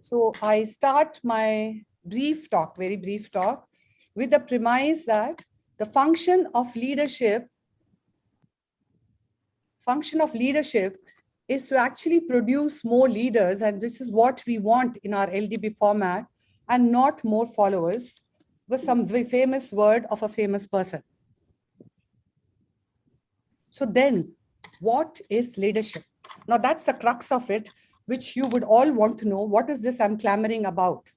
So I start my brief talk, very brief talk, with the premise that the function of leadership is to actually produce more leaders, and this is what we want in our LDB format, and not more followers, was some very famous word of a famous person. So then, what is leadership? Now that's the crux of it, which you would all want to know. What is this I'm clamoring about?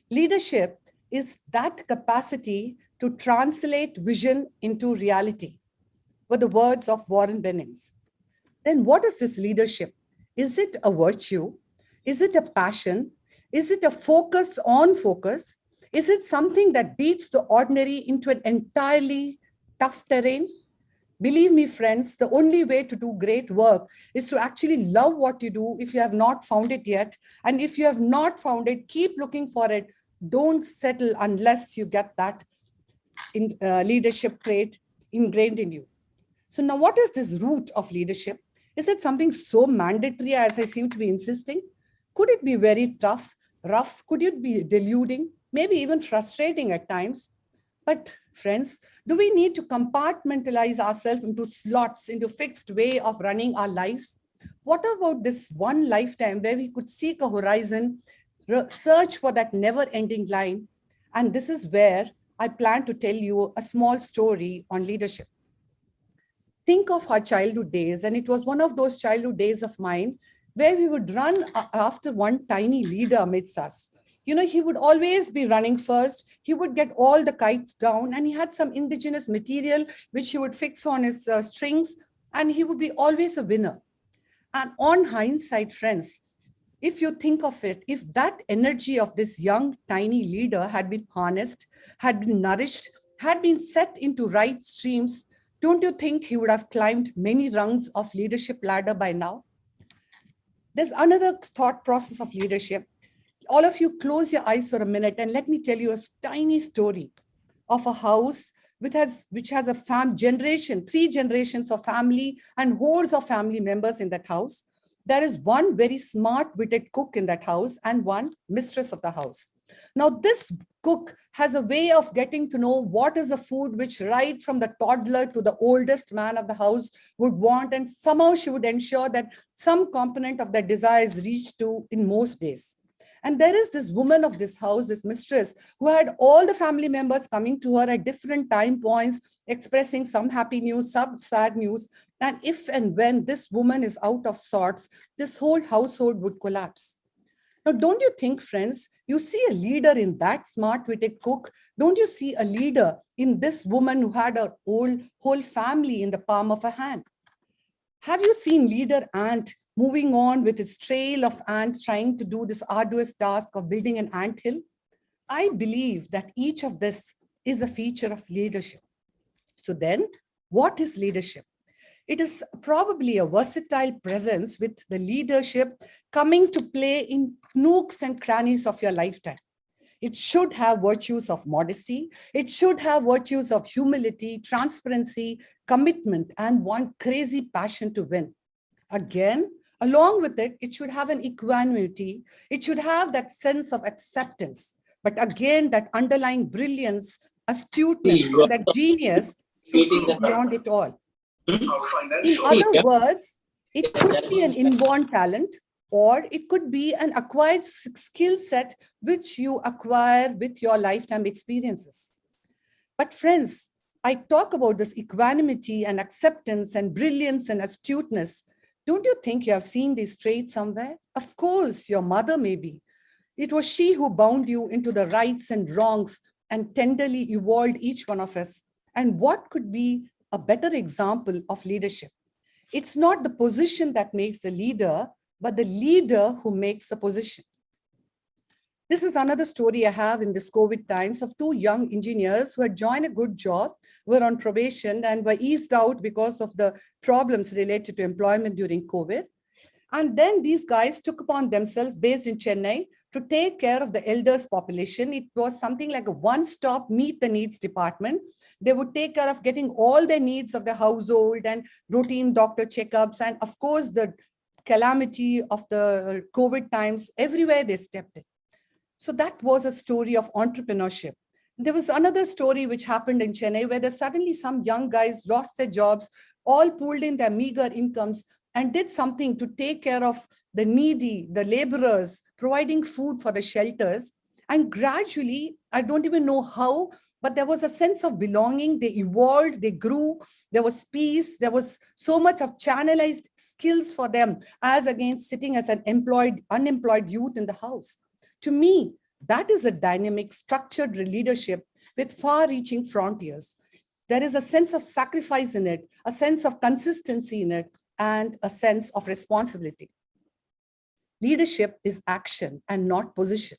Leadership is that capacity to translate vision into reality, were the words of Warren Bennings. Then what is this leadership? Is it a virtue? Is it a passion? Is it a focus on focus? Is it something that beats the ordinary into an entirely tough terrain? Believe me, friends, the only way to do great work is to actually love what you do if you have not found it yet. And if you have not found it, keep looking for it. Don't settle unless you get that leadership trait ingrained in you. So now what is this root of leadership? Is it something so mandatory as I seem to be insisting? Could it be very tough, rough? Could it be deluding? Maybe even frustrating at times? But friends, do we need to compartmentalize ourselves into slots, into fixed way of running our lives? What about this one lifetime where we could seek a horizon, search for that never-ending line? And this is where I plan to tell you a small story on leadership. Think of our childhood days, and it was one of those childhood days of mine where we would run after one tiny leader amidst us. You know, he would always be running first. He would get all the kites down, and he had some indigenous material which he would fix on his strings, and he would be always a winner. And on hindsight, friends, if you think of it, if that energy of this young, tiny leader had been harnessed, had been nourished, had been set into right streams, don't you think he would have climbed many rungs of leadership ladder by now? There's another thought process of leadership. All of you close your eyes for a minute and let me tell you a tiny story of a house which has a generation, 3 generations of family and hordes of family members in that house. There is one very smart witted cook in that house and one mistress of the house. Now this cook has a way of getting to know what is the food which right from the toddler to the oldest man of the house would want, and somehow she would ensure that some component of that desire is reached to in most days. And there is this woman of this house, this mistress, who had all the family members coming to her at different time points, expressing some happy news, some sad news. And if and when this woman is out of sorts, this whole household would collapse. Now, don't you think, friends, you see a leader in that smart-witted cook? Don't you see a leader in this woman who had a whole family in the palm of her hand? Have you seen leader ant moving on with its trail of ants trying to do this arduous task of building an anthill? I believe that each of this is a feature of leadership. So then, what is leadership? It is probably a versatile presence with the leadership coming to play in nooks and crannies of your lifetime. It should have virtues of modesty. It should have virtues of humility, transparency, commitment, and one crazy passion to win. Again, along with it, it should have an equanimity. It should have that sense of acceptance. But again, that underlying brilliance, astuteness, and that genius to see beyond it all. In other words, it could be an inborn talent, or it could be an acquired skill set which you acquire with your lifetime experiences. But friends, I talk about this equanimity and acceptance and brilliance and astuteness. Don't you think you have seen these traits somewhere? Of course, your mother maybe. It was she who bound you into the rights and wrongs and tenderly evolved each one of us. And what could be a better example of leadership? It's not the position that makes the leader, but the leader who makes the position. This is another story I have in this COVID times of 2 young engineers who had joined a good job, were on probation and were eased out because of the problems related to employment during COVID. And then these guys took upon themselves, based in Chennai, to take care of the elders population. It was something like a one-stop meet the needs department. They would take care of getting all the needs of the household and routine doctor checkups. And of course, the calamity of the COVID times, everywhere they stepped in. So that was a story of entrepreneurship. There was another story which happened in Chennai where there suddenly some young guys lost their jobs, all pulled in their meager incomes and did something to take care of the needy, the laborers, providing food for the shelters. And gradually, I don't even know how, but there was a sense of belonging. They evolved, they grew, there was peace, there was so much of channelized skills for them as against sitting as an unemployed youth in the house. To me, that is a dynamic, structured leadership with far-reaching frontiers. There is a sense of sacrifice in it, a sense of consistency in it, and a sense of responsibility. Leadership is action and not position.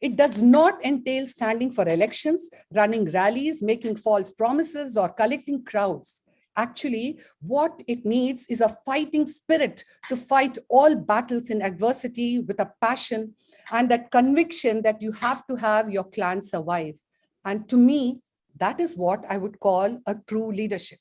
It does not entail standing for elections, running rallies, making false promises, or collecting crowds. Actually, what it needs is a fighting spirit to fight all battles in adversity with a passion and that conviction that you have to have your clan survive. And to me, that is what I would call a true leadership.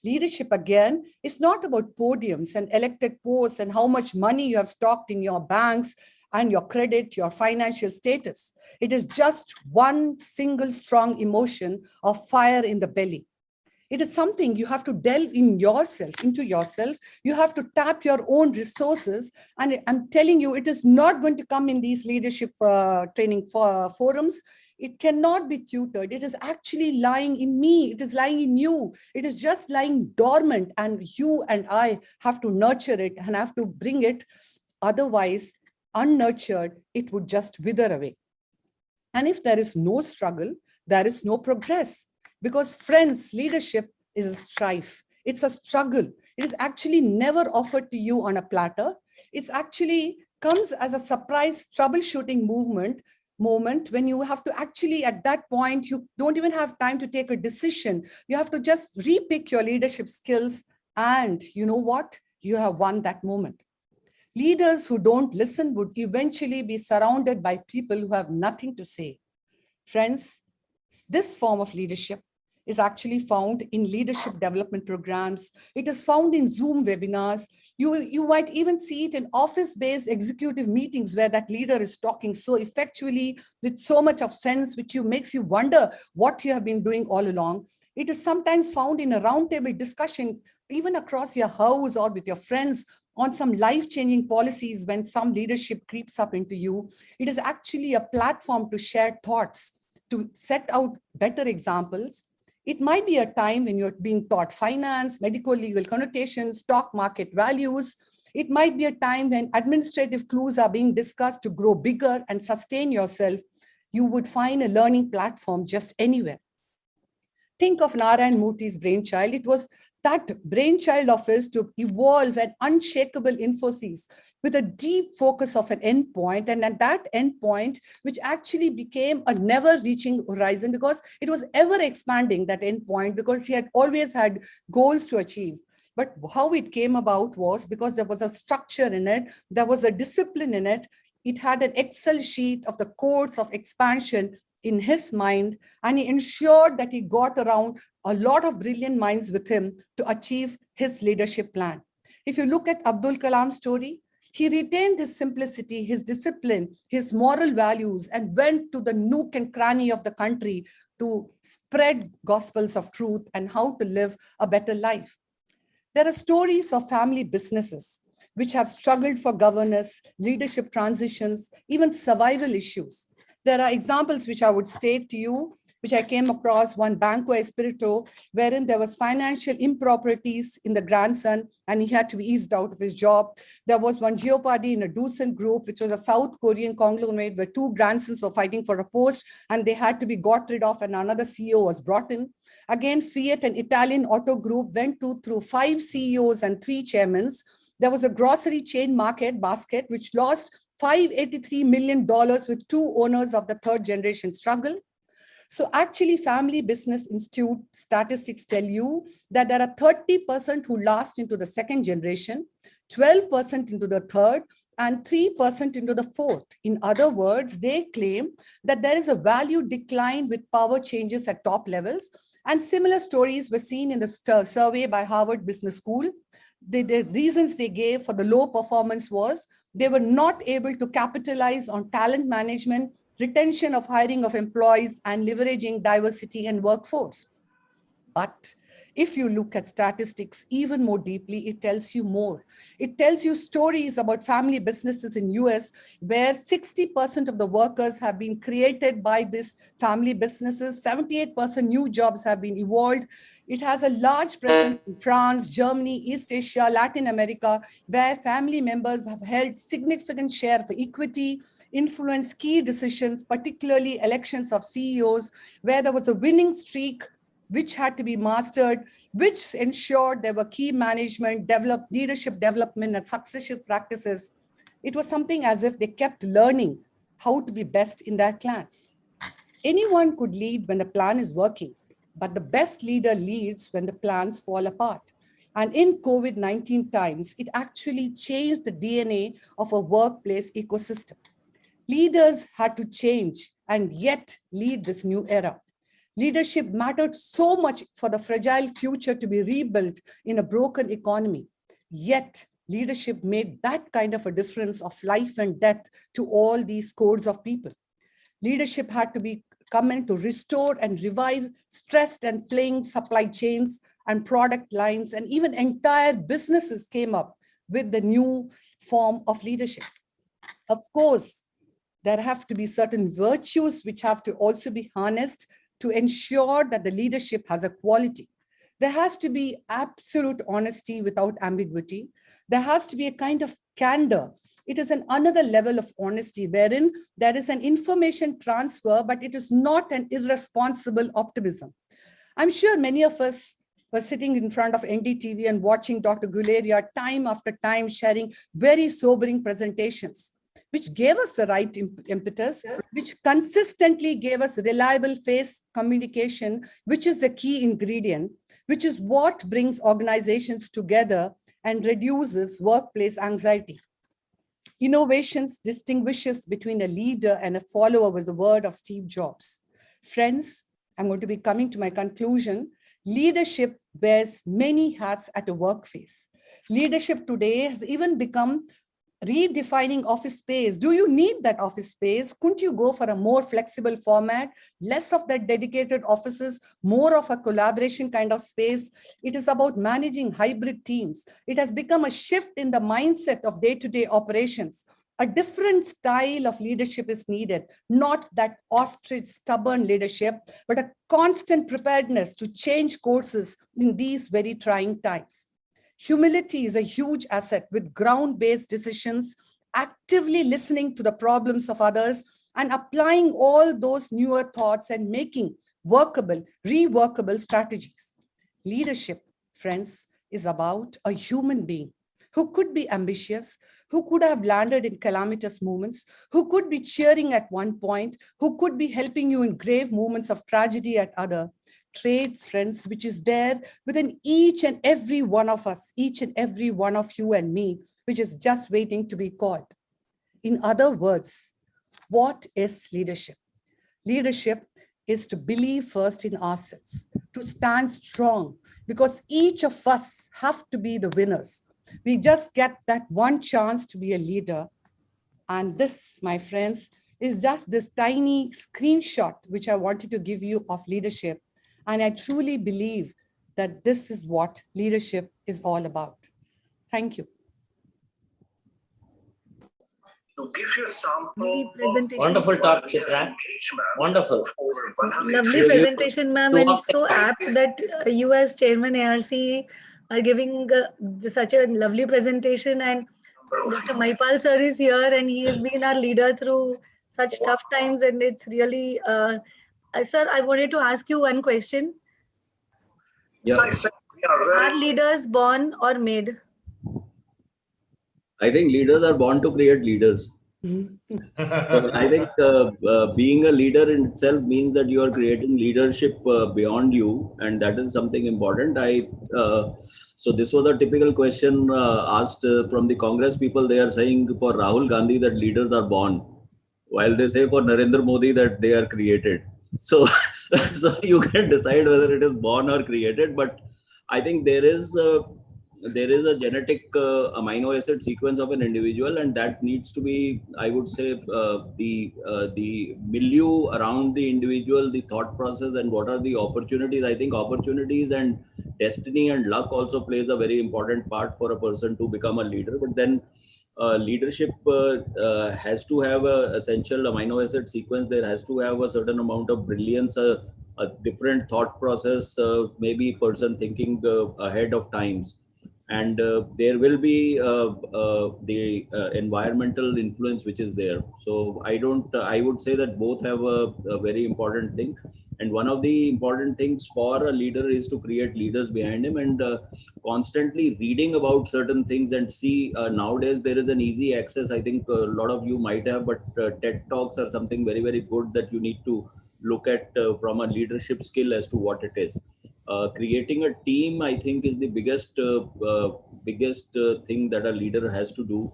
Leadership, again, is not about podiums and elected posts and how much money you have stocked in your banks and your credit, your financial status. It is just one single strong emotion of fire in the belly. It is something you have to delve in yourself, into yourself. You have to tap your own resources. And I'm telling you, it is not going to come in these leadership training forums. It cannot be tutored. It is actually lying in me. It is lying in you. It is just lying dormant. And you and I have to nurture it and have to bring it. Otherwise, unnurtured, it would just wither away. And if there is no struggle, there is no progress. Because friends, leadership is a strife. It's a struggle. It is actually never offered to you on a platter. It's actually comes as a surprise troubleshooting moment when you have to actually, at that point, you don't even have time to take a decision. You have to just repick your leadership skills. And you know what? You have won that moment. Leaders who don't listen would eventually be surrounded by people who have nothing to say. Friends, this form of leadership is actually found in leadership development programs. It is found in Zoom webinars. You might even see it in office-based executive meetings where that leader is talking so effectually with so much of sense, which makes you wonder what you have been doing all along. It is sometimes found in a roundtable discussion, even across your house or with your friends on some life-changing policies when some leadership creeps up into you. It is actually a platform to share thoughts, to set out better examples. It might be a time when you're being taught finance, medical legal connotations, stock market values. It might be a time when administrative clues are being discussed to grow bigger and sustain yourself. You would find a learning platform just anywhere. Think of Ramamurthy's brainchild. It was that brainchild of his to evolve an unshakable Infosys with a deep focus of an endpoint, and at that endpoint, which actually became a never-reaching horizon because it was ever expanding, that endpoint, because he had always had goals to achieve. But how it came about was because there was a structure in it, there was a discipline in it, it had an Excel sheet of the course of expansion in his mind, and he ensured that he got around a lot of brilliant minds with him to achieve his leadership plan. If you look at Abdul Kalam's story, he retained his simplicity, his discipline, his moral values, and went to the nook and cranny of the country to spread gospels of truth and how to live a better life. There are stories of family businesses which have struggled for governance, leadership transitions, even survival issues. There are examples which I would state to you, which I came across, one Banco Espirito, wherein there was financial improprieties in the grandson and he had to be eased out of his job. There was one Geopardy in a Dusan group, which was a South Korean conglomerate where two grandsons were fighting for a post and they had to be got rid of and another CEO was brought in. Again, Fiat, an Italian auto group, went through 5 CEOs and 3 chairmen. There was a grocery chain basket, which lost $583 million with 2 owners of the 3rd generation struggle. So actually, Family Business Institute statistics tell you that there are 30% who last into the 2nd generation, 12% into the 3rd, and 3% into the 4th. In other words, they claim that there is a value decline with power changes at top levels. And similar stories were seen in the survey by Harvard Business School. The reasons they gave for the low performance was they were not able to capitalize on talent management retention of hiring of employees, and leveraging diversity in workforce. But if you look at statistics even more deeply, it tells you more. It tells you stories about family businesses in US where 60% of the workers have been created by these family businesses. 78% new jobs have been evolved. It has a large presence in France, Germany, East Asia, Latin America, where family members have held significant share of equity, influenced key decisions, particularly elections of CEOs, where there was a winning streak which had to be mastered, which ensured there were key management, leadership development, and succession practices. It was something as if they kept learning how to be best in their clans. Anyone could lead when the plan is working, but the best leader leads when the plans fall apart. And in COVID-19 times, it actually changed the DNA of a workplace ecosystem. Leaders had to change and yet lead this new era. Leadership mattered so much for the fragile future to be rebuilt in a broken economy. Yet, leadership made that kind of a difference of life and death to all these scores of people. Leadership had to be come in to restore and revive stressed and flaying supply chains and product lines, and even entire businesses came up with the new form of leadership. Of course, there have to be certain virtues which have to also be harnessed to ensure that the leadership has a quality. There has to be absolute honesty without ambiguity. There has to be a kind of candor. It is another level of honesty wherein there is an information transfer, but it is not an irresponsible optimism. I'm sure many of us were sitting in front of NDTV and watching Dr. Guleria time after time sharing very sobering presentations, which gave us the right impetus, which consistently gave us reliable face communication, which is the key ingredient, which is what brings organizations together and reduces workplace anxiety. Innovations distinguishes between a leader and a follower was the word of Steve Jobs. Friends, I'm going to be coming to my conclusion. Leadership wears many hats at a workplace. Leadership today has even become redefining office space. Do you need that office space? Couldn't you go for a more flexible format, less of that dedicated offices, more of a collaboration kind of space? It is about managing hybrid teams. It has become a shift in the mindset of day-to-day operations. A different style of leadership is needed, not that ostrich stubborn leadership, but a constant preparedness to change courses in these very trying times. Humility is a huge asset with ground-based decisions, actively listening to the problems of others and applying all those newer thoughts and making workable, reworkable strategies. Leadership, friends, is about a human being who could be ambitious, who could have landed in calamitous moments, who could be cheering at one point, who could be helping you in grave moments of tragedy at other. Traits, friends, which is there within each and every one of us, each and every one of you and me, which is just waiting to be called. In other words, what is leadership? Leadership is to believe first in ourselves, to stand strong, because each of us have to be the winners. We just get that one chance to be a leader. And this, my friends, is just this tiny screenshot which I wanted to give you of leadership. And I truly believe that this is what leadership is all about. Thank you. To give you a sample Wonderful talk, Chitra. Wonderful. Lovely presentation, ma'am, and so apt that you as Chairman ARC are giving such a lovely presentation. And Dr. Maipal sir is here, and he has been our leader through such tough times. And it's really, sir, I wanted to ask you one question. Yeah. Are leaders born or made? I think leaders are born to create leaders. So I think being a leader in itself means that you are creating leadership beyond you, and that is something important. So this was a typical question asked from the Congress people. They are saying for Rahul Gandhi that leaders are born, while they say for Narendra Modi that they are created. So, so you can decide whether it is born or created. But I think there is there is a genetic amino acid sequence of an individual, and that needs to be, I would say, the milieu around the individual, the thought process, and what are the opportunities. I think opportunities and destiny and luck also plays a very important part for a person to become a leader. But then leadership has to have a essential amino acid sequence. There has to have a certain amount of brilliance, a different thought process, maybe person thinking ahead of times, and there will be the environmental influence which is there. So I would say that both have a very important thing, and one of the important things for a leader is to create leaders behind him, and constantly reading about certain things and see. Nowadays there is an easy access. I think a lot of you might have, but TED Talks are something very, very good that you need to look at from a leadership skill as to what it is. Creating a team, I think, is the biggest thing that a leader has to do,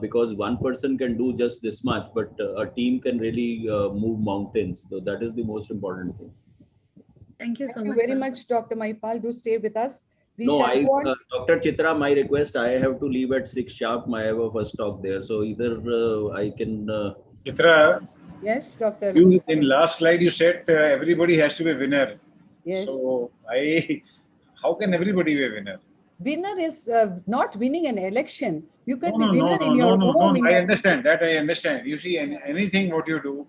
because one person can do just this much, but a team can really move mountains. So that is the most important thing. Thank you so Thank you much. very sir. much, Dr. Maipal. Do stay with us. We No, shall go on. Dr. Chitra, my request, I have to leave at 6 sharp. I have a first talk there. So either I can... Chitra, Yes, Dr. you in last slide you said everybody has to be a winner. Yes. So how can everybody be a winner? Winner is not winning an election. You can No, be no, winner no, in no, your no, home. no. in I your- understand that. I understand. You see, anything what you do,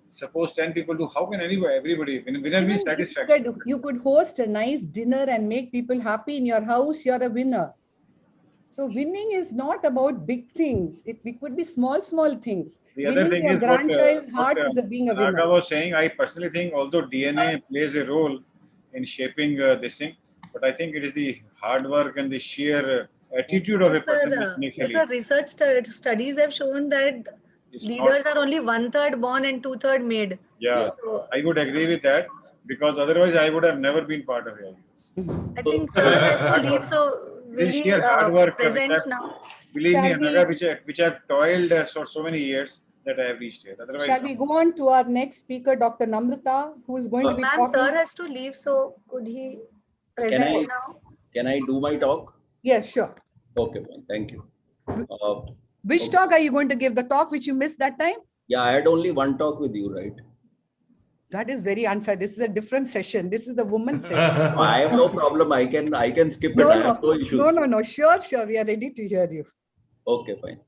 suppose 10 people do. How can everybody win? Winner Even means if satisfaction. you could host a nice dinner and make people happy in your house, you're a winner. So winning is not about big things. It could be small things. The other Winning thing your is what, grandchild's heart is being a Naga winner. was saying. I personally think, although DNA plays a role in shaping this thing, but I think it is the hard work and the sheer attitude of a Yes, person sir. which makes a Yes, sir. leader. Research studies have shown that It's leaders not, are only 1/3 born and 2/3 made. yeah, So I would agree with that, because otherwise I would have never been part of it. Mhm. I think sir has to leave. So It will is he sheer hard work present now? believe me, Shall we- Naga, which I've toiled for so many years that I have reached here. Otherwise, Shall we go on to our next speaker, Dr. Namrata, who is going to be Ma'am, sir talking? has to leave. So could he Can present now? Can I do my talk? Yes, sure. Okay, fine. Thank you. Which Okay. talk are you going to give? The talk which you missed that time? Yeah, I had only one talk with you, right? That is very unfair. This is a different session. This is a woman's session. I have no problem. I can skip it. No, I have no issues. no. Sure. We are ready to hear you. Okay, fine.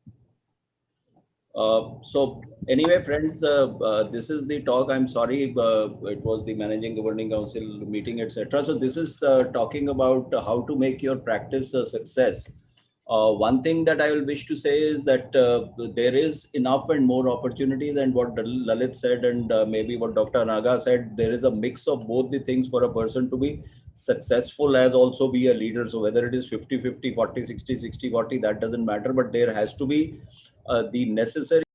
So anyway, friends, this is the talk. I'm sorry, it was the Managing Governing Council meeting, etc. So this is talking about how to make your practice a success. One thing that I will wish to say is that there is enough and more opportunities, and what Lalit said and maybe what Dr. Naga said, there is a mix of both the things for a person to be successful as also be a leader. So whether it is 50-50, 40-60, 60-40, that doesn't matter, but there has to be the necessary